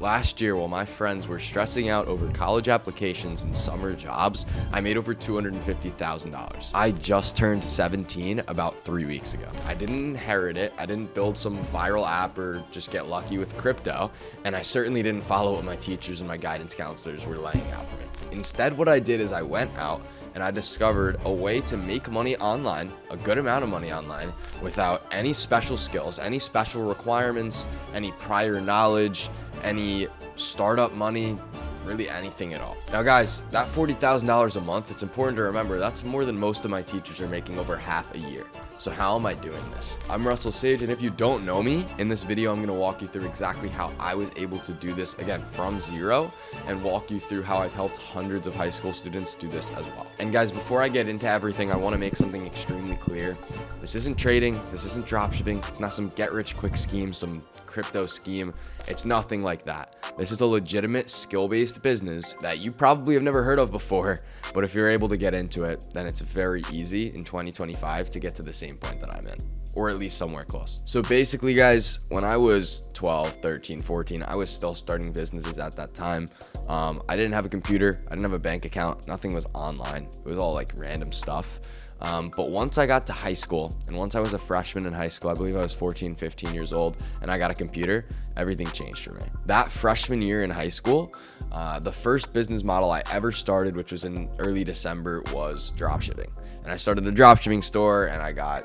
Last year, while my friends were stressing out over college applications and summer jobs, I made over $250,000. I just turned 17 about 3 weeks ago. I didn't inherit it. I didn't build some viral app or just get lucky with crypto. And I certainly didn't follow what my teachers and my guidance counselors were laying out for me. Instead, what I did is I went out and I discovered a way to make money online, a good amount of money online, without any special skills, any special requirements, any prior knowledge, any startup money, really anything at all. Now guys, that $40,000 a month, it's important to remember that's more than most of my teachers are making over half a year. So how am I doing this? I'm Russell Sage, and if you don't know me, in this video I'm going to walk you through exactly how I was able to do this, again, from zero, and walk you through how I've helped hundreds of high school students do this as well. And guys, before I get into everything, I want to make something extremely clear. This isn't trading, this isn't dropshipping, it's not some get-rich-quick scheme, some crypto scheme. It's nothing like that. This is a legitimate skill-based business that you probably have never heard of before, but if you're able to get into it, then it's very easy in 2025 to get to the same point that I'm in, or at least somewhere close. So basically, guys, when I was 12, 13, 14, I was still starting businesses at that time. I didn't have a computer. I didn't have a bank account. Nothing was online. It was all like random stuff. But once I got to high school, and once I was a freshman in high school, I believe I was 14, 15 years old, and I got a computer, everything changed for me. That freshman year in high school, the first business model I ever started, which was in early December, was dropshipping. And I started a dropshipping store, and I got,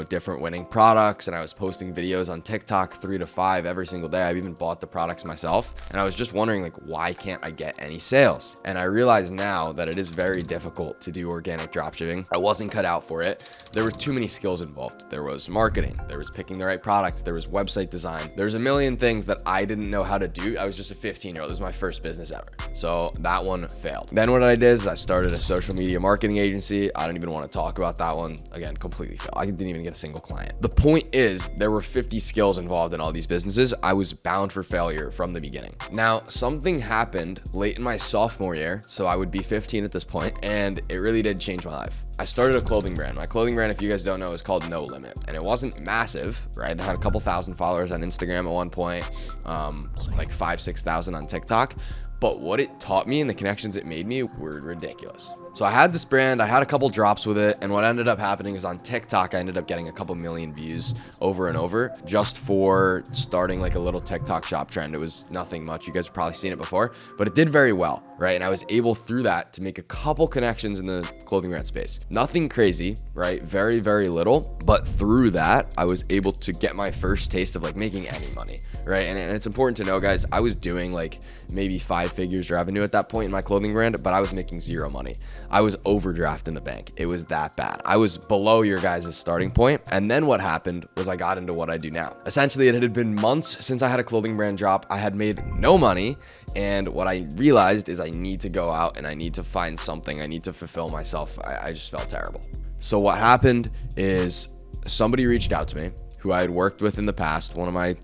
different winning products, and I was posting videos on TikTok 3 to 5 every single day. I've even bought the products myself, and I was just wondering, like, why can't I get any sales? And I realize now that it is very difficult to do organic dropshipping. I wasn't cut out for it. There were too many skills involved. There was marketing, there was picking the right product, there was website design. There's a million things that I didn't know how to do. I was just a 15-year-old. This was my first business ever. So that one failed. Then what I did is I started a social media marketing agency. I don't even want to talk about that one. Again, completely failed. I didn't even get a single client. The point is, there were 50 skills involved in all these businesses. I was bound for failure from the beginning. Now, something happened late in my sophomore year, so I would be 15 at this point, and it really did change my life. I started a clothing brand. My clothing brand, if you guys don't know, is called No Limit. And it wasn't massive, right? I had a couple thousand followers on Instagram at one point, like 5,000-6,000 on TikTok. But what it taught me and the connections it made me were ridiculous. So I had this brand, I had a couple drops with it, and what ended up happening is on TikTok, I ended up getting a couple million views over and over just for starting like a little TikTok shop trend. It was nothing much. You guys have probably seen it before, but it did very well, right? And I was able through that to make a couple connections in the clothing brand space. Nothing crazy, right? Very, very little. But through that, I was able to get my first taste of like making any money, right? And it's important to know, guys, I was doing like maybe 5 figures revenue at that point in my clothing brand, but I was making zero money. I was overdraft in the bank. It was that bad. I was below your guys' starting point. And then what happened was I got into what I do now. Essentially, it had been months since I had a clothing brand drop. I had made no money. And what I realized is I need to go out and I need to find something. I need to fulfill myself. I just felt terrible. So what happened is somebody reached out to me who I had worked with in the past, one of my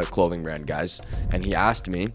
clothing brand guys. And he asked me,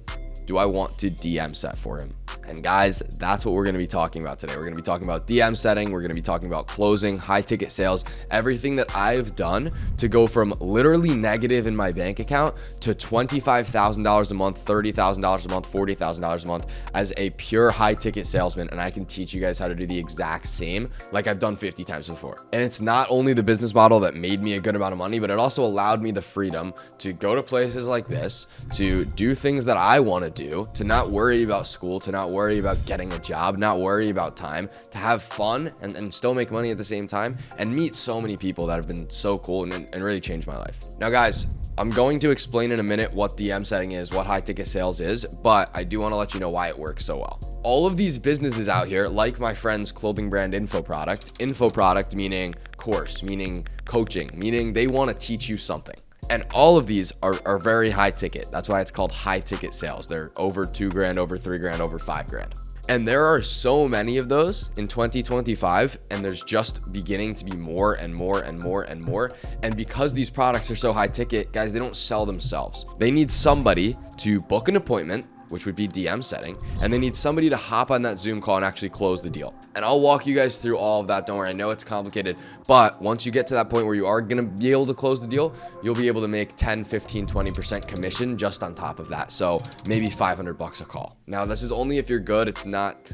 do I want to DM set for him? And guys, that's what we're going to be talking about today. We're going to be talking about DM setting. We're going to be talking about closing, high ticket sales, everything that I've done to go from literally negative in my bank account to $25,000 a month, $30,000 a month, $40,000 a month as a pure high ticket salesman. And I can teach you guys how to do the exact same like I've done 50 times before. And it's not only the business model that made me a good amount of money, but it also allowed me the freedom to go to places like this, to do things that I want to do, to not worry about school, to not worry about getting a job, not worry about time, to have fun and still make money at the same time, and meet so many people that have been so cool and really changed my life. Now guys, I'm going to explain in a minute what DM setting is, what high ticket sales is, but I do want to let you know why it works so well. All of these businesses out here, like my friend's clothing brand info product meaning course, meaning coaching, meaning they want to teach you something. And all of these are very high ticket. That's why it's called high ticket sales. They're over $2,000, over $3,000, over $5,000. And there are so many of those in 2025, and there's just beginning to be more and more and more and more. And because these products are so high ticket, guys, they don't sell themselves. They need somebody to book an appointment, which would be DM setting, and they need somebody to hop on that Zoom call and actually close the deal. And I'll walk you guys through all of that. Don't worry, I know it's complicated, but once you get to that point where you are going to be able to close the deal, you'll be able to make 10, 15, 20% commission just on top of that. So maybe $500 a call. Now, this is only if you're good. It's not,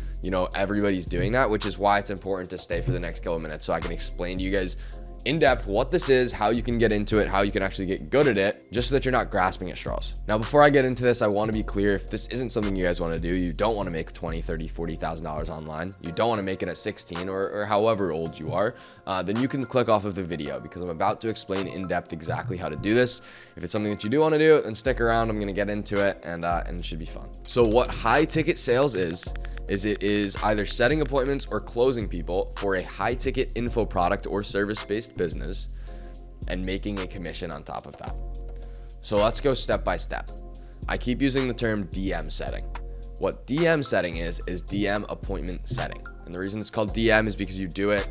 everybody's doing that, which is why it's important to stay for the next couple of minutes so I can explain to you guys in depth what this is, how you can get into it, how you can actually get good at it, just so that you're not grasping at straws. Now, before I get into this, I want to be clear. If this isn't something you guys want to do, you don't want to make $20, $30, $40,000 online, you don't want to make it at 16 or however old you are, then you can click off of the video, because I'm about to explain in depth exactly how to do this. If it's something that you do want to do, then stick around. I'm going to get into it, and it should be fun. So what high ticket sales is it is either setting appointments or closing people for a high ticket info product or service-based business and making a commission on top of that. So let's go step by step. I keep using the term DM setting. What DM setting is DM appointment setting. And the reason it's called DM is because you do it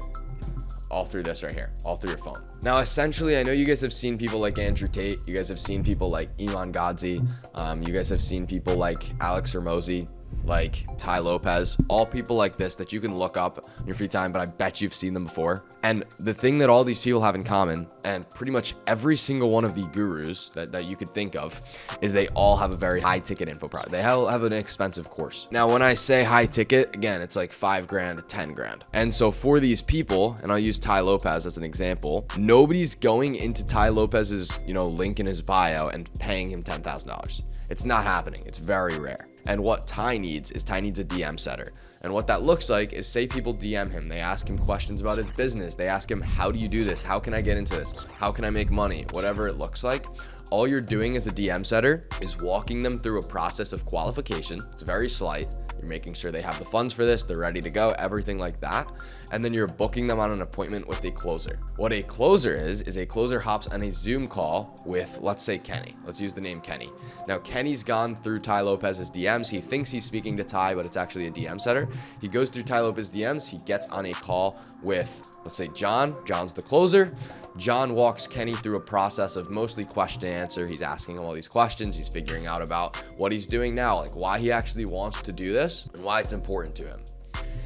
all through this right here, all through your phone. Now, essentially, I know you guys have seen people like Andrew Tate. You guys have seen people like Iman Gadzhi. You guys have seen people like Alex Hormozi, like Ty Lopez, all people like this that you can look up in your free time, but I bet you've seen them before. And the thing that all these people have in common, and pretty much every single one of the gurus that you could think of, is they all have a very high ticket info product. They have an expensive course. Now, when I say high ticket, again, it's like $5,000 to $10,000. And so for these people, and I'll use Ty Lopez as an example, nobody's going into Ty Lopez's, link in his bio and paying him $10,000. It's not happening. It's very rare. And what Ty needs a DM setter. And what that looks like is, say people DM him, they ask him questions about his business. They ask him, how do you do this? How can I get into this? How can I make money? Whatever it looks like. All you're doing as a DM setter is walking them through a process of qualification. It's very slight. You're making sure they have the funds for this, they're ready to go, everything like that. And then you're booking them on an appointment with a closer. What a closer is a closer hops on a Zoom call with, let's say, Kenny. Let's use the name Kenny. Now, Kenny's gone through Ty Lopez's DMs. He thinks he's speaking to Ty, but it's actually a DM setter. He goes through Ty Lopez's DMs. He gets on a call with, let's say, John. John's the closer. John walks Kenny through a process of mostly question and answer. He's asking him all these questions. He's figuring out about what he's doing now, like why he actually wants to do this and why it's important to him.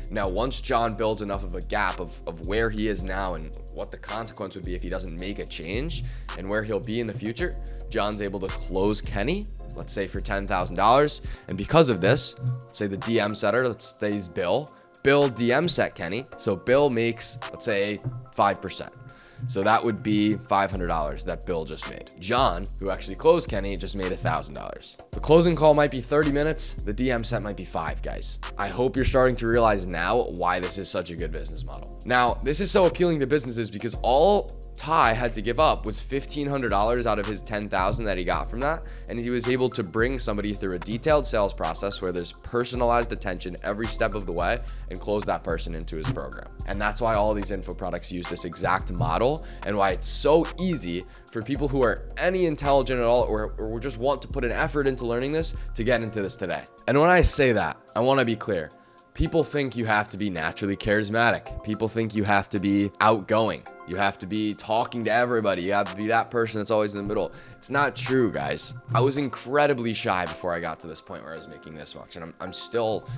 Now, once John builds enough of a gap of where he is now and what the consequence would be if he doesn't make a change and where he'll be in the future, John's able to close Kenny, let's say for $10,000. And because of this, let's say the DM setter, let's say he's Bill. Bill DM set Kenny. So Bill makes, let's say, 5%. So that would be $500 that Bill just made. John, who actually closed Kenny, just made $1,000. The closing call might be 30 minutes. The DM set might be 5, guys. I hope you're starting to realize now why this is such a good business model. Now, this is so appealing to businesses because all Ty had to give up was $1,500 out of his $10,000 that he got from that, and he was able to bring somebody through a detailed sales process where there's personalized attention every step of the way and close that person into his program. And that's why all these info products use this exact model, and why it's so easy for people who are any intelligent at all or just want to put an effort into learning this to get into this today. And when I say that, I want to be clear. People think you have to be naturally charismatic. People think you have to be outgoing. You have to be talking to everybody. You have to be that person that's always in the middle. It's not true, guys. I was incredibly shy before I got to this point where I was making this much. And I'm still,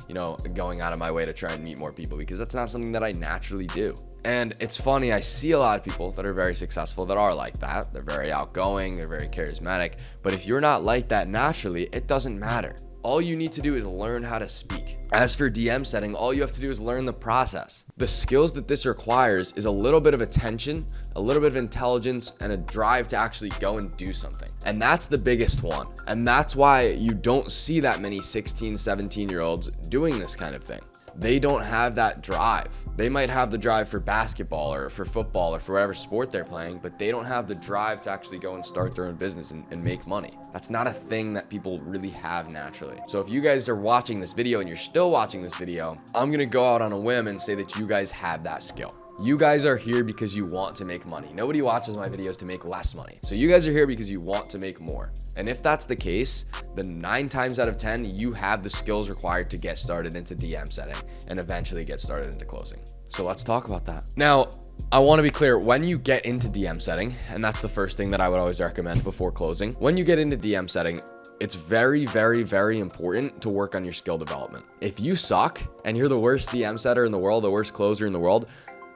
going out of my way to try and meet more people because that's not something that I naturally do. And it's funny, I see a lot of people that are very successful that are like that. They're very outgoing. They're very charismatic. But if you're not like that naturally, it doesn't matter. All you need to do is learn how to speak. As for DM setting, all you have to do is learn the process. The skills that this requires is a little bit of attention, a little bit of intelligence, and a drive to actually go and do something. And that's the biggest one. And that's why you don't see that many 16, 17-year-olds doing this kind of thing. They don't have that drive. They might have the drive for basketball or for football or for whatever sport they're playing, but they don't have the drive to actually go and start their own business and make money. That's not a thing that people really have naturally. So if you guys are watching this video and you're still watching this video, I'm gonna go out on a whim and say that you guys have that skill. You guys are here because you want to make money. Nobody watches my videos to make less money. So you guys are here because you want to make more. And if that's the case, then 9 times out of 10, you have the skills required to get started into DM setting and eventually get started into closing. So let's talk about that. Now, I want to be clear, when you get into DM setting, and that's the first thing that I would always recommend before closing, when you get into DM setting, It's very, very, very important to work on your skill development. If you suck and you're the worst DM setter in the world, the worst closer in the world,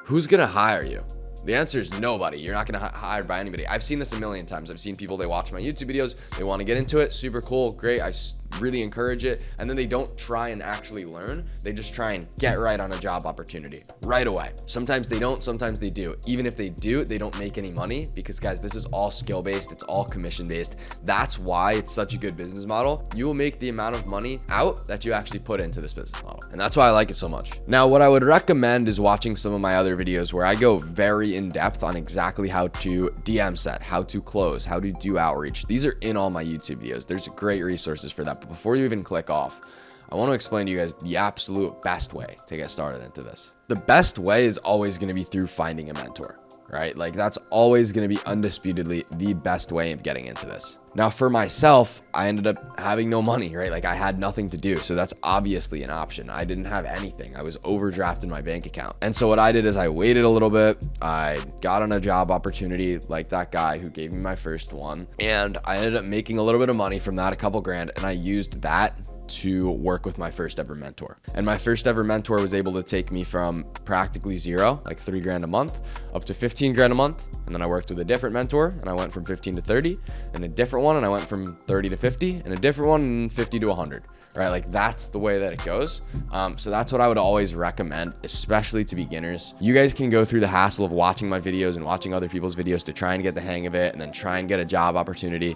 who's gonna hire you? The answer is nobody. You're not going to hired by anybody. I've seen this a million times. I've seen people, they watch my YouTube videos, they want to get into it. Super cool, great. I really encourage it. And then they don't try and actually learn. They just try and get right on a job opportunity right away. Sometimes they don't, sometimes they do. Even if they do, they don't make any money because, guys, this is all skill-based. It's all commission-based. That's why it's such a good business model. You will make the amount of money out that you actually put into this business model. And that's why I like it so much. Now, what I would recommend is watching some of my other videos where I go very in depth on exactly how to DM set, how to close, how to do outreach. These are in all my YouTube videos. There's great resources for that. But before you even click off, I want to explain to you guys the absolute best way to get started into this. The best way is always going to be through finding a mentor, right? Like that's always going to be undisputedly the best way of getting into this. Now for myself, I ended up having no money, right? Like I had nothing to do. So that's obviously an option. I didn't have anything. I was overdrafted my bank account. And so what I did is I waited a little bit. I got on a job opportunity like that guy who gave me my first one. And I ended up making a little bit of money from that, a couple grand. And I used that to work with my first ever mentor. And my first ever mentor was able to take me from practically zero, like 3 grand a month, up to 15 grand a month. And then I worked with a different mentor and I went from 15 to 30, and a different one and I went from 30 to 50, and a different one 50 to 100. Right? Like that's the way that it goes. So that's what I would always recommend, especially to beginners. You guys can go through the hassle of watching my videos and watching other people's videos to try and get the hang of it and then try and get a job opportunity.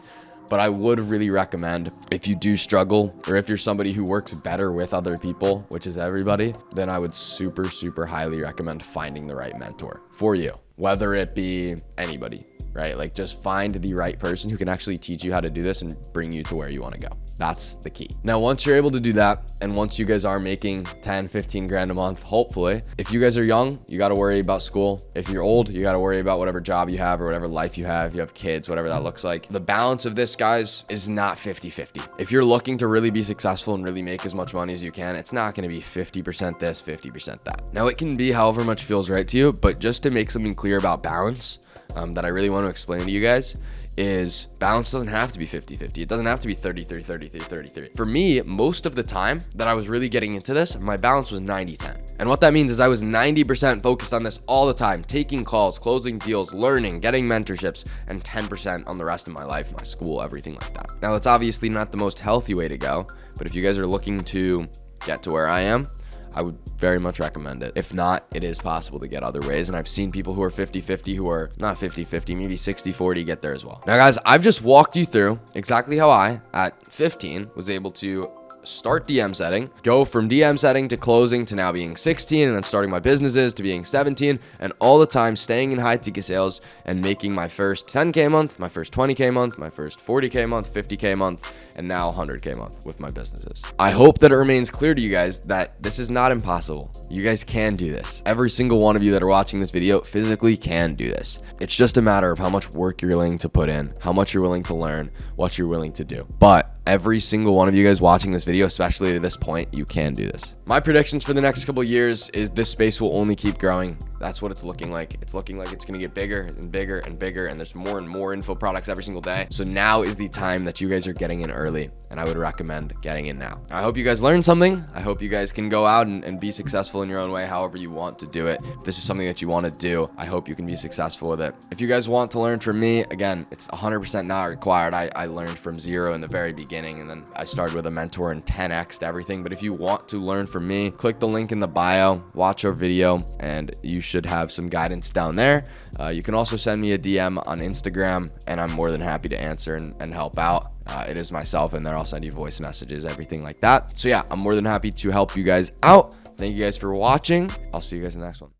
But I would really recommend, if you do struggle, or if you're somebody who works better with other people, which is everybody, then I would super, super highly recommend finding the right mentor for you, whether it be anybody, right? Like just find the right person who can actually teach you how to do this and bring you to where you want to go. That's the key. Now, once you're able to do that, and once you guys are making 10, 15 grand a month, hopefully, if you guys are young, you got to worry about school. If you're old, you got to worry about whatever job you have or whatever life you have kids, whatever that looks like. The balance of this, guys, is not 50-50. If you're looking to really be successful and really make as much money as you can, it's not going to be 50% this, 50% that. Now, it can be however much feels right to you, but just to make something clear about balance, that I really want to explain to you guys, is balance doesn't have to be 50-50. It doesn't have to be 30-30, 30-30, 30-30. For me, most of the time that I was really getting into this, my balance was 90-10. And what that means is I was 90% focused on this all the time, taking calls, closing deals, learning, getting mentorships, and 10% on the rest of my life, my school, everything like that. Now, that's obviously not the most healthy way to go, but if you guys are looking to get to where I am, I would very much recommend it. If not, it is possible to get other ways. And I've seen people who are 50-50, who are not 50-50, maybe 60-40 get there as well. Now, guys, I've just walked you through exactly how I, at 15, was able to start DM setting, go from DM setting to closing to now being 16, and then starting my businesses to being 17, and all the time staying in high ticket sales and making my first 10K a month, my first 20K a month, my first 40K a month, 50K a month, and now 100K a month with my businesses. I hope that it remains clear to you guys that this is not impossible. You guys can do this. Every single one of you that are watching this video physically can do this. It's just a matter of how much work you're willing to put in, how much you're willing to learn, what you're willing to do. But every single one of you guys watching this video, especially to this point, you can do this. My predictions for the next couple of years is this space will only keep growing. That's what it's looking like. It's looking like it's going to get bigger and bigger and bigger, and there's more and more info products every single day. So now is the time that you guys are getting in early, and I would recommend getting in now. I hope you guys learned something. I hope you guys can go out and be successful in your own way, however you want to do it. If this is something that you want to do, I hope you can be successful with it. If you guys want to learn from me, again, it's 100% not required. I learned from zero in the very beginning, and then I started with a mentor and 10x'd everything. But if you want to learn from me, click the link in the bio, watch our video, and you should have some guidance down there. You can also send me a DM on Instagram, and I'm more than happy to answer and help out. It is myself in there. I'll send you voice messages, everything like that. So yeah, I'm more than happy to help you guys out. Thank you guys for watching. I'll see you guys in the next one.